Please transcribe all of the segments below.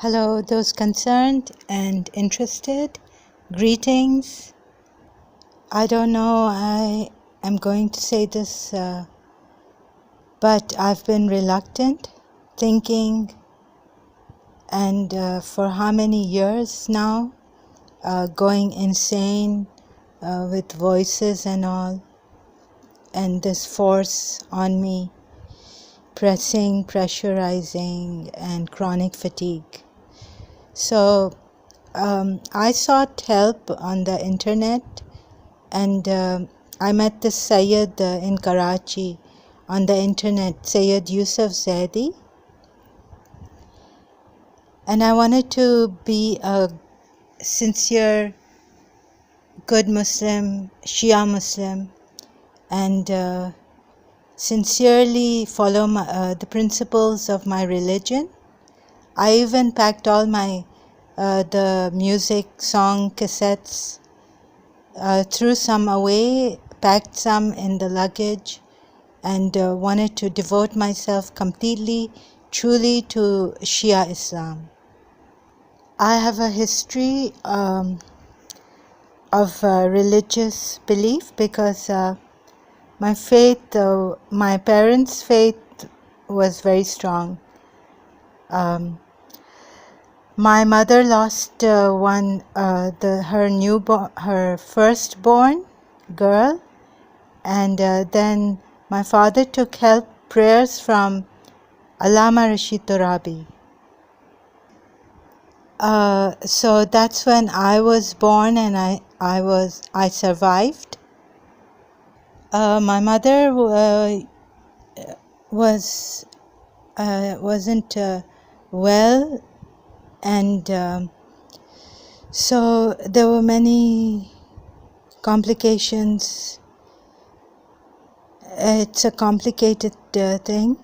Hello, those concerned and interested. Greetings. I don't know, I am going to say this, but I've been reluctant, thinking, and for how many years now, going insane with voices and all, and this force on me, pressing, pressurizing, and chronic fatigue. So I sought help on the internet, and I met this Sayyid in Karachi on the internet, Sayyid Yusuf Zaidi, and I wanted to be a sincere, good Muslim, Shia Muslim, and sincerely follow the principles of my religion. I even packed all my the music song cassettes, threw some away, packed some in the luggage, and wanted to devote myself completely, truly to Shia Islam. I have a history of religious belief because my faith, my parents' faith was very strong. My mother lost her firstborn girl, and then my father took help prayers from Allama Rashid Torabi. So that's when I was born, and I survived. My mother wasn't well, and so there were many complications. It's a complicated thing.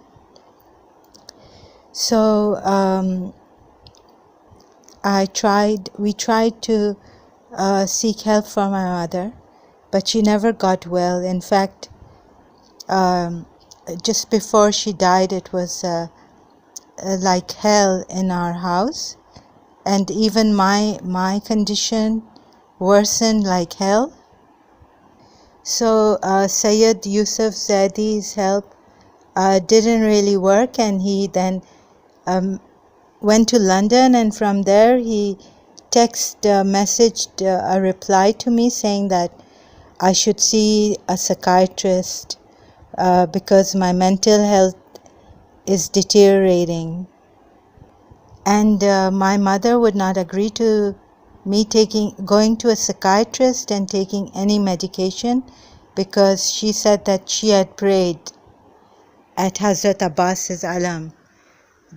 So we tried to seek help from my mother, but she never got well. In fact, just before she died, it was like hell in our house, and even my condition worsened like hell. So Sayyid Yusuf Zaidi's help didn't really work, and he then went to London, and from there he messaged a reply to me saying that I should see a psychiatrist because my mental health is deteriorating. And my mother would not agree to me going to a psychiatrist and taking any medication, because she said that she had prayed at Hazrat Abbas's alam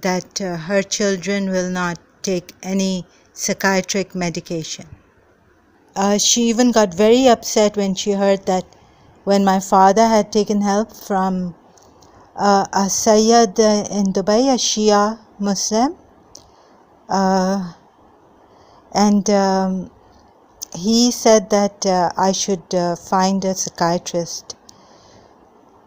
that her children will not take any psychiatric medication. She even got very upset when she heard that when my father had taken help from a Sayyid in Dubai, a Shia Muslim, and he said that I should find a psychiatrist.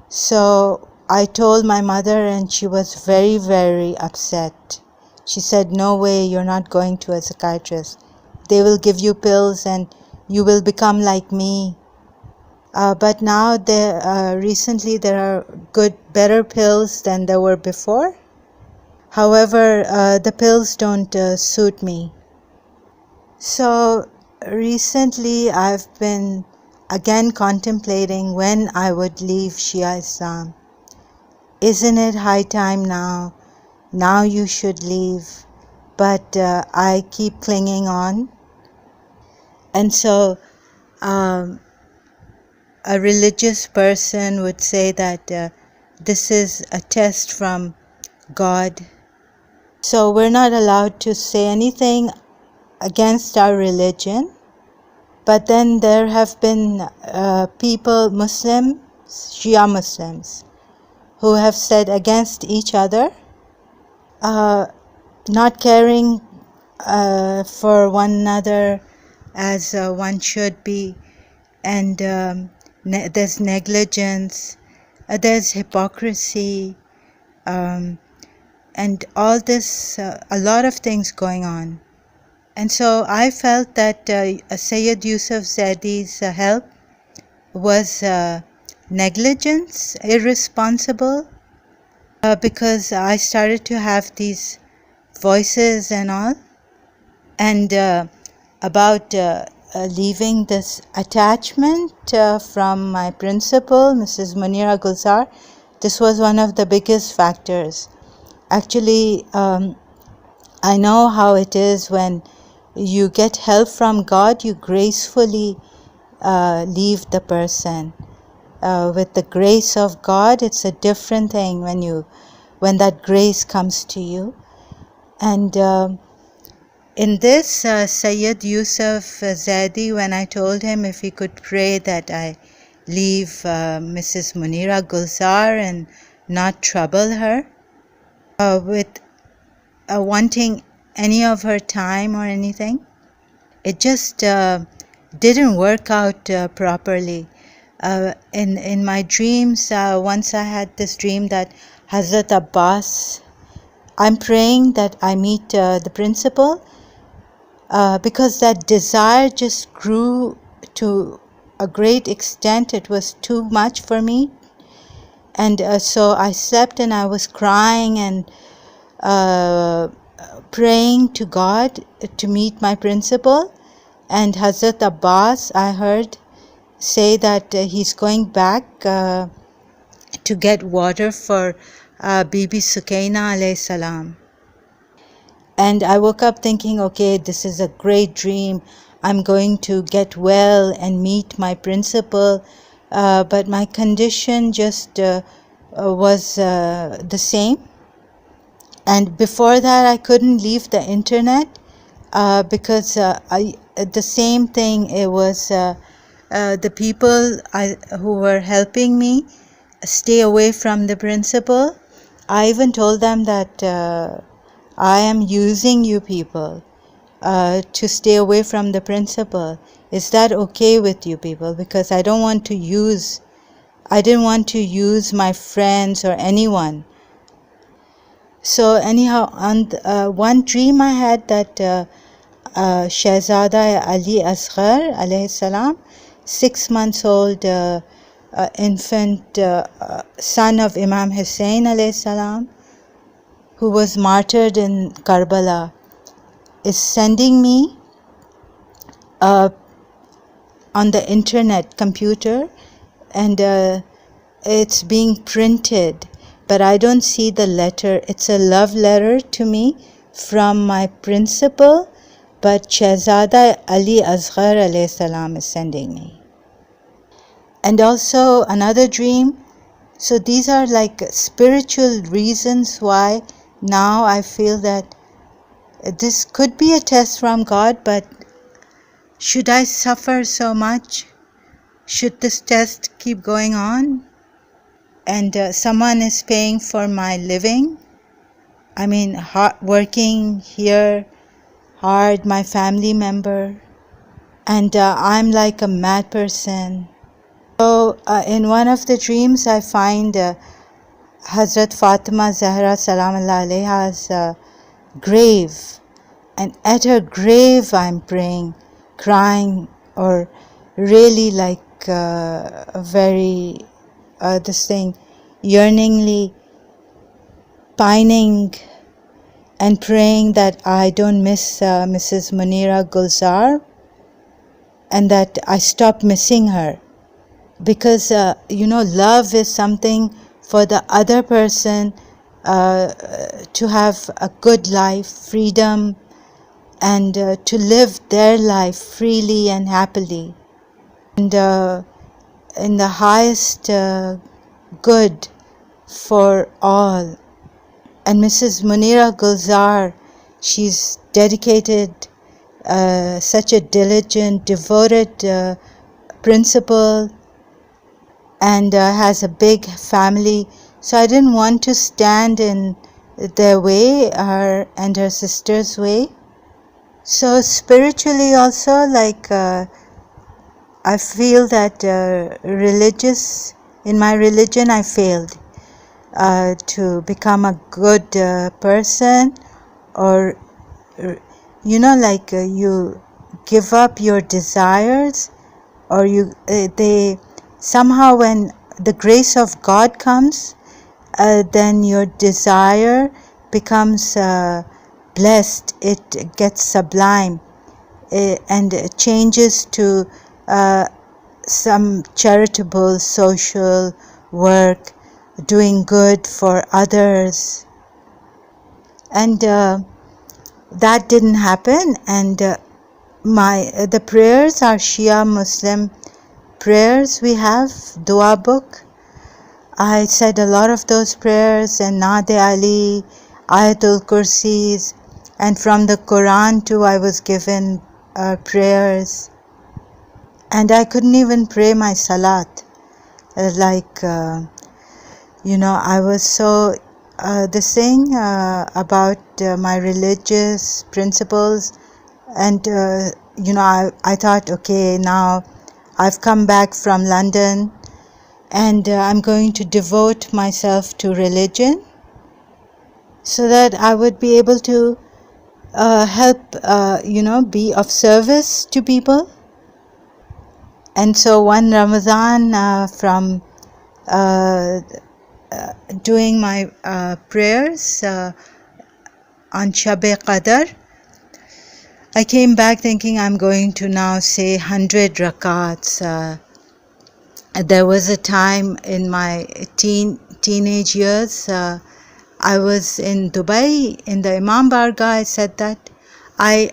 So I told my mother, and she was very, very upset. She said, "No way, you're not going to a psychiatrist. They will give you pills and you will become like me." But now recently there are better pills than there were before. However, the pills don't suit me. So recently I've been again contemplating when I would leave Shia Islam. Isn't it high time now? Now you should leave. But I keep clinging on. And so a religious person would say that this is a test from God. So we're not allowed to say anything against our religion. But then there have been people, Muslims, Shia Muslims, who have said against each other, not caring for one another as one should be, and there's negligence, there's hypocrisy, and all this, a lot of things going on. And so I felt that Sayyid Yusuf Zaidi's help was negligence, irresponsible, because I started to have these voices and all. And about leaving this attachment from my principal, Mrs. Munira Gulzar, this was one of the biggest factors. Actually, I know how it is when you get help from God, you gracefully leave the person. With the grace of God, it's a different thing when that grace comes to you. And in this, Sayyid Yusuf Zaidi, when I told him if he could pray that I leave Mrs. Munira Gulzar and not trouble her with wanting any of her time or anything, it just didn't work out properly. In my dreams, once I had this dream that Hazrat Abbas, I'm praying that I meet the principal, because that desire just grew to a great extent. It was too much for me. And so I slept and I was crying and praying to God to meet my principal. And Hazrat Abbas, I heard say that he's going back to get water for Bibi Sukaina alayhi salam. And I woke up thinking, okay, this is a great dream. I'm going to get well and meet my principal. But my condition just was the same. And before that, I couldn't leave the internet because the same thing, it was the people who were helping me stay away from the principal. I even told them that I am using you people to stay away from the principal. Is that okay with you people? Because I didn't want to use my friends or anyone. So anyhow, on one dream I had that Shahzada Ali Asghar alayhi salam, 6 months old infant son of Imam Hussein alayhi salam, who was martyred in Karbala, is sending me on the internet computer, and it's being printed, but I don't see the letter. It's a love letter to me from my principal, but Shahzada Ali Asghar alayhi salam is sending me. And also another dream. So these are like spiritual reasons why now I feel that this could be a test from God, but should I suffer so much? Should this test keep going on? And someone is paying for my living. I mean, working here hard, my family member. And I'm like a mad person. So in one of the dreams, I find Hazrat Fatima Zahra Salamullah Alaiha's grave. And at her grave, I'm praying, crying, or really like very, yearningly pining and praying that I don't miss Mrs. Munira Gulzar and that I stop missing her. Because, love is something for the other person to have a good life, freedom, and to live their life freely and happily. And in the highest good for all. And Mrs. Munira Gulzar, she's dedicated, such a diligent, devoted principal, and has a big family. So I didn't want to stand in their way, her and her sister's way. So spiritually also, like I feel that in my religion I failed. to become a good person, or like you give up your desires, or they somehow, when the grace of God comes, then your desire becomes blessed. It gets sublime, and it changes to some charitable social work, doing good for others. And that didn't happen. And the prayers are Shia Muslim prayers. We have dua book. I said a lot of those prayers, and Naade Ali, Ayatul Kursis, and from the Quran too I was given prayers. And I couldn't even pray my salat. I was so this thing about my religious principles, and I thought, okay, now I've come back from London, and I'm going to devote myself to religion so that I would be able to help, be of service to people. And so one Ramadan, from doing my prayers on Shab-e Qadr, I came back thinking I'm going to now say 100 rakats. There was a time in my teenage years, I was in Dubai in the Imam Barga. I said that I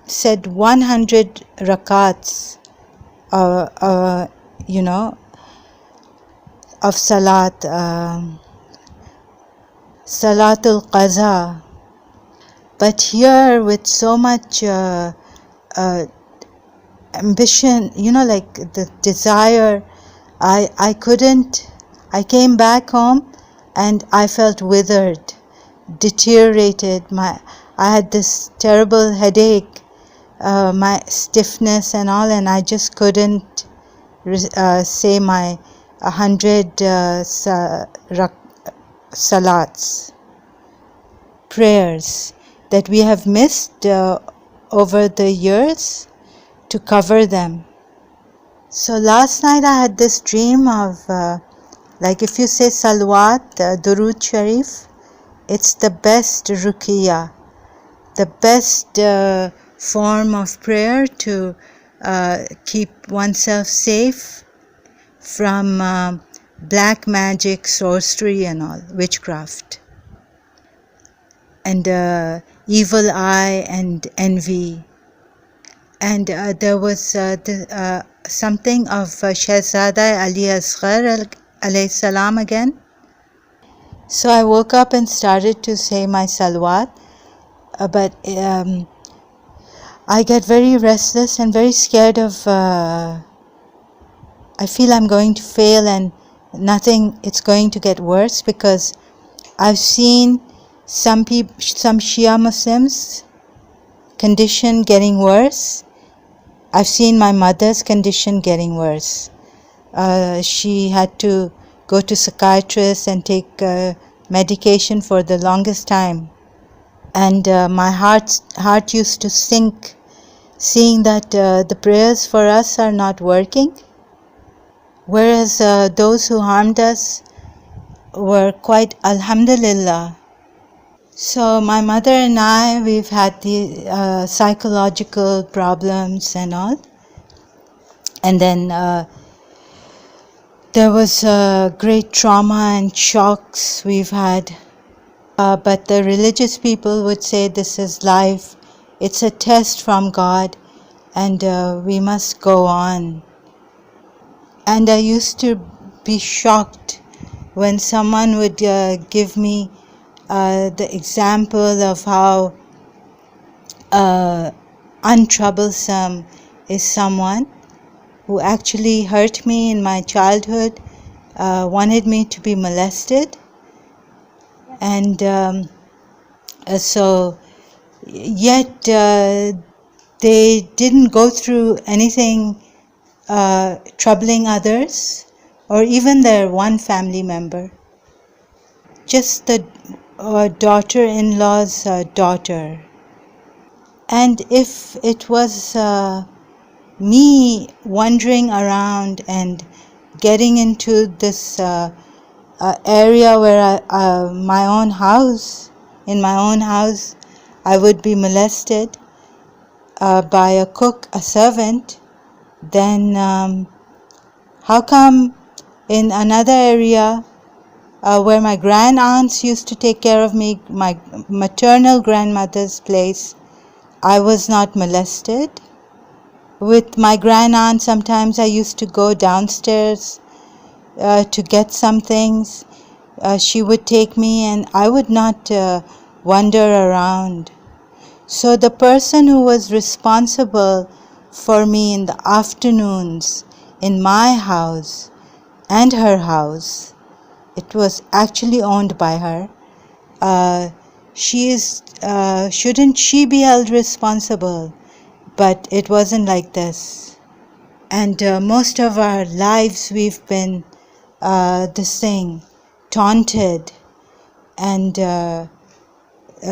said 100 rakats, of salat, salatul qaza. But here, with so much ambition, like the desire, I couldn't. I came back home and I felt withered, deteriorated. I had this terrible headache, my stiffness and all, and I just couldn't say my 100 salats, prayers that we have missed over the years, to cover them. So last night I had this dream of, if you say salawat, Durood Sharif, it's the best ruqiyah, the best form of prayer to keep oneself safe from black magic, sorcery and all, witchcraft, and evil eye and envy. And there was something of Shahzada Ali Asghar alayhi salam again. So I woke up and started to say my salawat, but I get very restless and very scared of, I feel I'm going to fail and it's going to get worse, because I've seen some Shia Muslims condition getting worse. I've seen my mother's condition getting worse. She had to go to psychiatrists and take medication for the longest time. And my heart used to sink, seeing that the prayers for us are not working, whereas those who harmed us were quite alhamdulillah. So my mother and I, we've had the psychological problems and all. And then there was great trauma and shocks we've had. But the religious people would say this is life. It's a test from God, and we must go on. And I used to be shocked when someone would give me the example of how untroublesome is someone who actually hurt me in my childhood, wanted me to be molested. And yet they didn't go through anything troubling others, or even their one family member. just the daughter-in-law's daughter. And if it was me wandering around and getting into this area where my own house, in my own house, I would be molested by a cook, a servant, then how come in another area where my grand-aunts used to take care of me, my maternal grandmother's place, I was not molested? With my grand-aunt, sometimes I used to go downstairs to get some things. She would take me and I would not wander around. So the person who was responsible for me in the afternoons in my house and her house, it was actually owned by her. Shouldn't she be held responsible? But it wasn't like this. And most of our lives we've been this thing, taunted and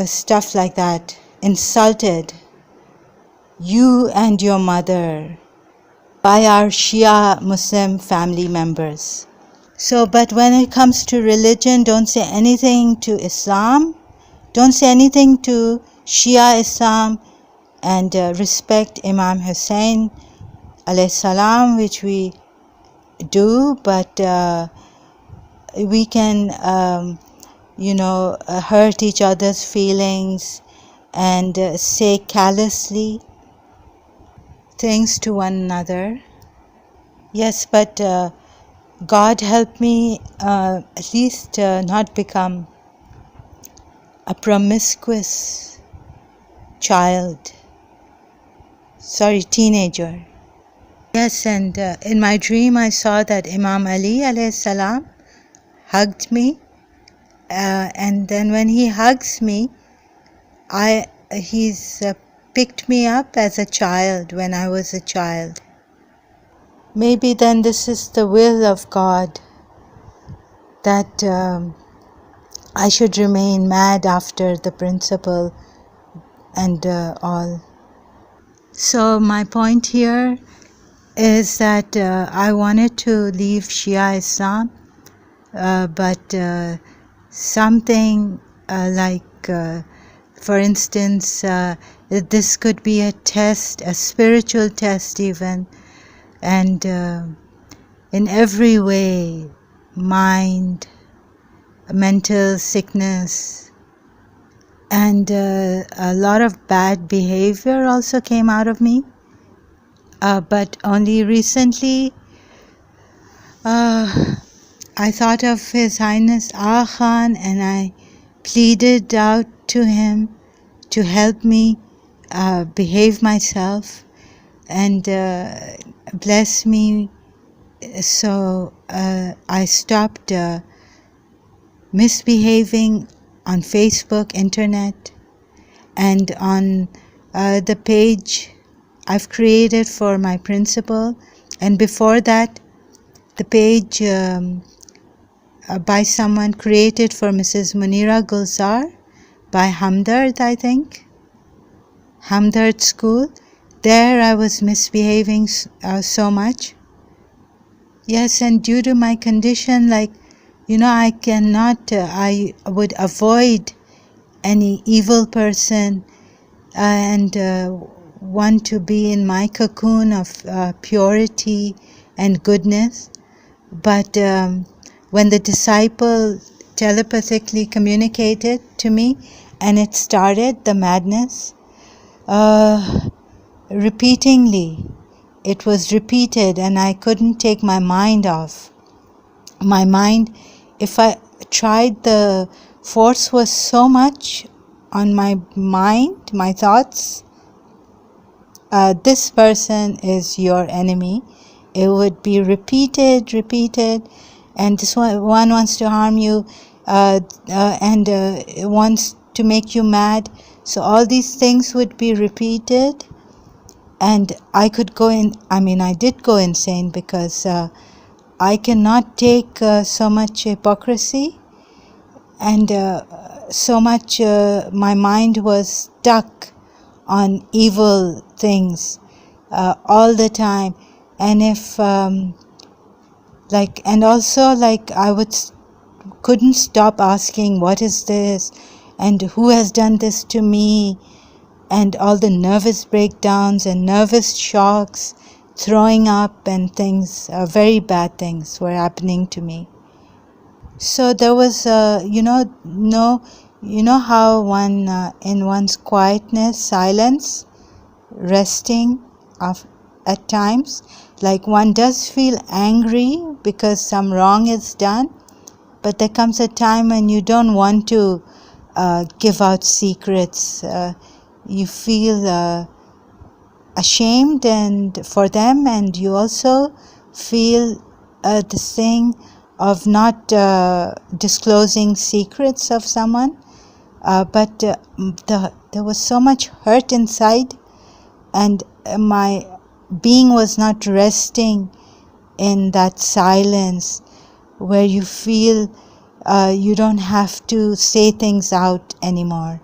stuff like that, insulted, you and your mother, by our Shia Muslim family members. So, but when it comes to religion, don't say anything to Islam, don't say anything to Shia Islam, and respect Imam Hussein alayhi salam, which we do, but we can hurt each other's feelings and say callously things to one another. Yes, but God help me at least not become a promiscuous teenager. Yes, and in my dream I saw that Imam Ali alayhi salam hugged me, and then when he hugs me, he's picked me up as a child when I was a child. Maybe then this is the will of God, that I should remain mad after the principle and all. So my point here is that I wanted to leave Shia Islam, but something like, for instance, this could be a test, a spiritual test even, and in every way, mind, mental sickness, and a lot of bad behavior also came out of me. But only recently I thought of His Highness Aga Khan, and I pleaded out to him to help me behave myself and bless me. So I stopped misbehaving on Facebook, internet, and on the page I've created for my principal, and before that the page by someone created for Mrs. Munira Gulzar by Hamdard, I think, Hamdard School. There I was misbehaving so much. Yes, and due to my condition, I would avoid any evil person and want to be in my cocoon of purity and goodness. But when the disciple telepathically communicated to me and it started, the madness, repeatingly, it was repeated and I couldn't take my mind off. My mind, if I tried, the force was so much on my mind, my thoughts. This person is your enemy. It would be repeated, and this one wants to harm you, and wants to make you mad. So all these things would be repeated, and I did go insane, because I cannot take so much hypocrisy and so much my mind was stuck on evil things all the time. And if and also I couldn't stop asking, what is this, and who has done this to me, and all the nervous breakdowns and nervous shocks, throwing up and things, very bad things were happening to me. So there was, you know how one, in one's quietness, silence, resting at times, like one does feel angry because some wrong is done, but there comes a time when you don't want to give out secrets. You feel ashamed and for them, and you also feel this thing of not disclosing secrets of someone, but there was so much hurt inside, and my being was not resting in that silence where you feel you don't have to say things out anymore.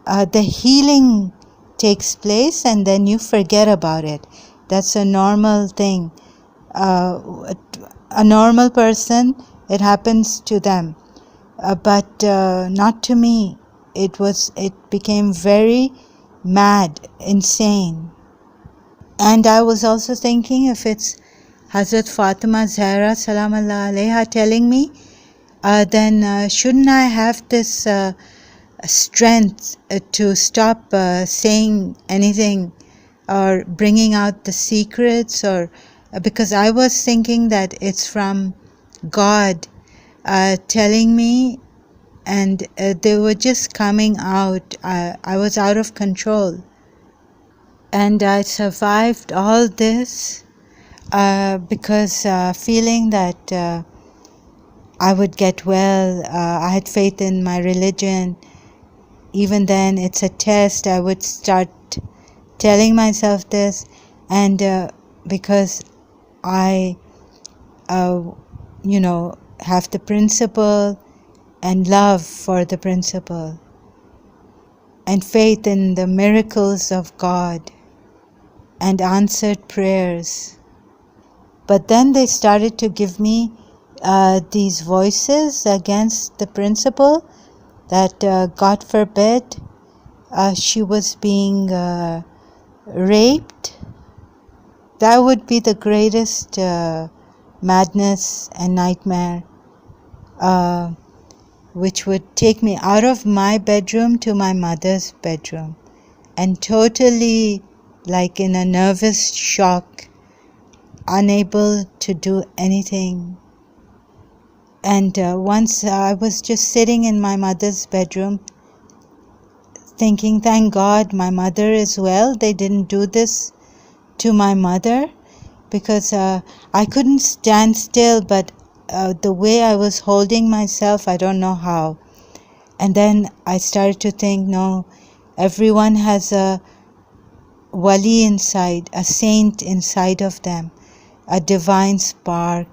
The healing takes place and then you forget about it. That's a normal thing. A normal person, it happens to them, but not to me. It became very mad, insane. And I was also thinking, if it's Hazrat Fatima Zahra Salam Allah Alaiha telling me, then shouldn't I have this strength to stop saying anything or bringing out the secrets, or because I was thinking that it's from God telling me, and they were just coming out. I was out of control, and I survived all this because feeling that I would get well. I had faith in my religion. Even then, it's a test. I would start telling myself this, and because I, have the principle and love for the principle and faith in the miracles of God and answered prayers. But then they started to give me these voices against the principle that God forbid she was being raped. That would be the greatest madness and nightmare, which would take me out of my bedroom to my mother's bedroom, and totally like in a nervous shock, unable to do anything. And once I was just sitting in my mother's bedroom thinking, thank God my mother is well. They didn't do this to my mother, because I couldn't stand still, but the way I was holding myself, I don't know how. And then I started to think, no, everyone has a wali inside, a saint inside of them, a divine spark.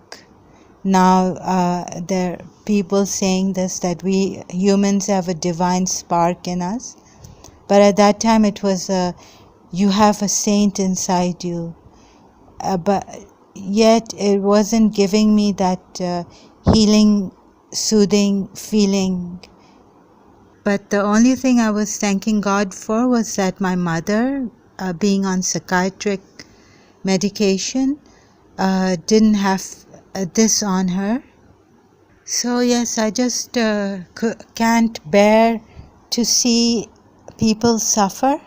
Now there are people saying this, that we humans have a divine spark in us. But at that time it was you have a saint inside you. But yet it wasn't giving me that healing, soothing feeling. But the only thing I was thanking God for was that my mother, being on psychiatric medication, didn't have this on her. So yes, I just can't bear to see people suffer.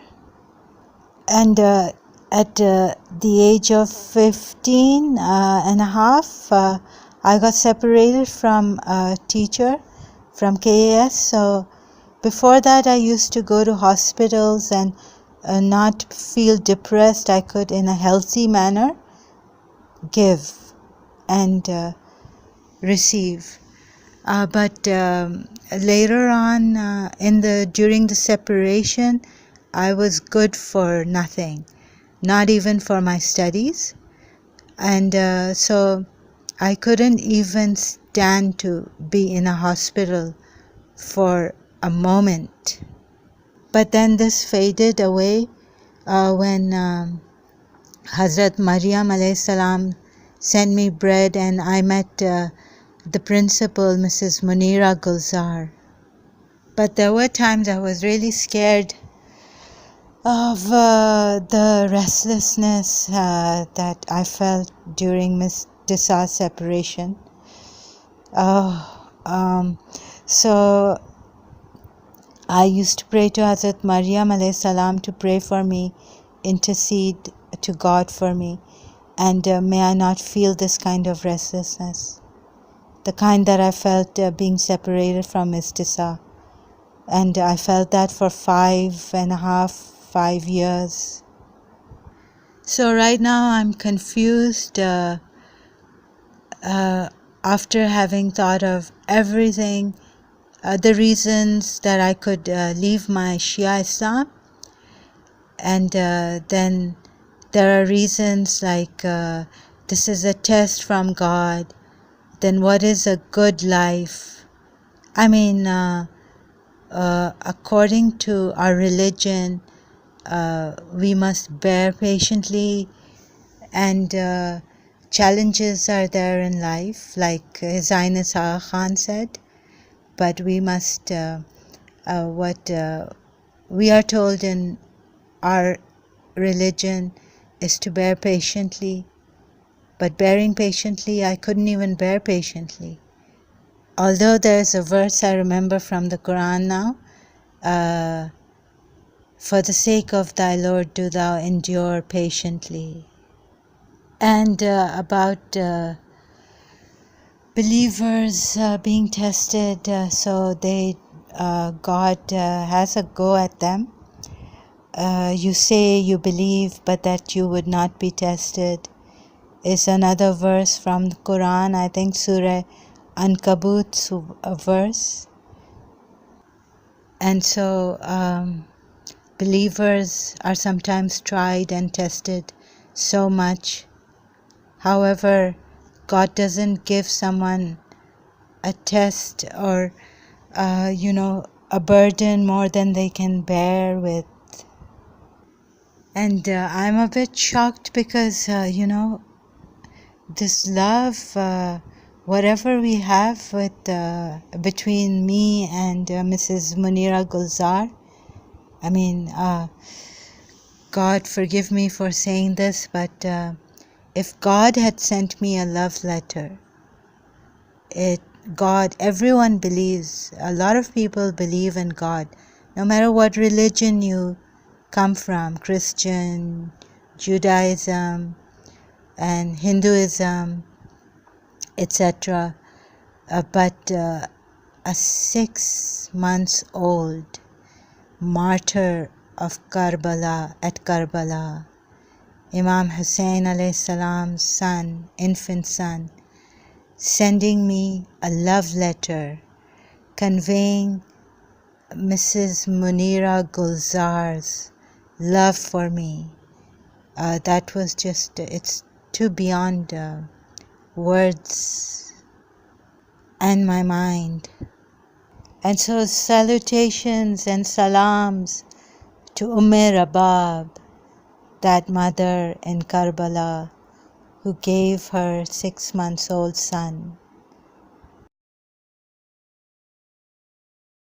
And at the age of 15 and a half, I got separated from a teacher from KAS. So before that, I used to go to hospitals and not feel depressed. I could, in a healthy manner, give and receive. But later on, during the separation, I was good for nothing, not even for my studies. And so I couldn't even stand to be in a hospital for a moment. But then this faded away when Hazrat Maryam alayhi salam sent me bread, and I met the principal, Mrs. Munira Gulzar. But there were times I was really scared of the restlessness that I felt during Miss Desa's separation. So I used to pray to Hazrat Maryam alayhi salam to pray for me, intercede to God for me, and may I not feel this kind of restlessness, the kind that I felt being separated from Miss Desa. And I felt that for 5 years. So right now I'm confused after having thought of everything, the reasons that I could leave my Shia Islam, and then there are reasons like this is a test from God. Then what is a good life? I mean, according to our religion, we must bear patiently, and challenges are there in life, like His Highness Aga Khan said, but we must, what we are told in our religion is to bear patiently. But bearing patiently, I couldn't even bear patiently. Although there's a verse I remember from the Quran now, for the sake of thy Lord do thou endure patiently. And about believers being tested, so they God has a go at them. You say you believe, but that you would not be tested, is another verse from the Quran, I think Surah Ankabut's verse. And so believers are sometimes tried and tested so much. However, God doesn't give someone a test or a burden more than they can bear with. And I'm a bit shocked because this love, whatever we have with between me and Mrs. Munira Gulzar, I mean, God forgive me for saying this, but if God had sent me a love letter, God, everyone believes, a lot of people believe in God, no matter what religion you come from, Christian, Judaism, and Hinduism, etc. But a 6 months old martyr of Karbala, at Karbala, Imam Hussein alayhi salam's son, infant son, sending me a love letter conveying Mrs. Munira Gulzar's love for me. That was just, it's too beyond words and my mind. And so salutations and salams to Rabab, that mother in Karbala who gave her 6 months old son.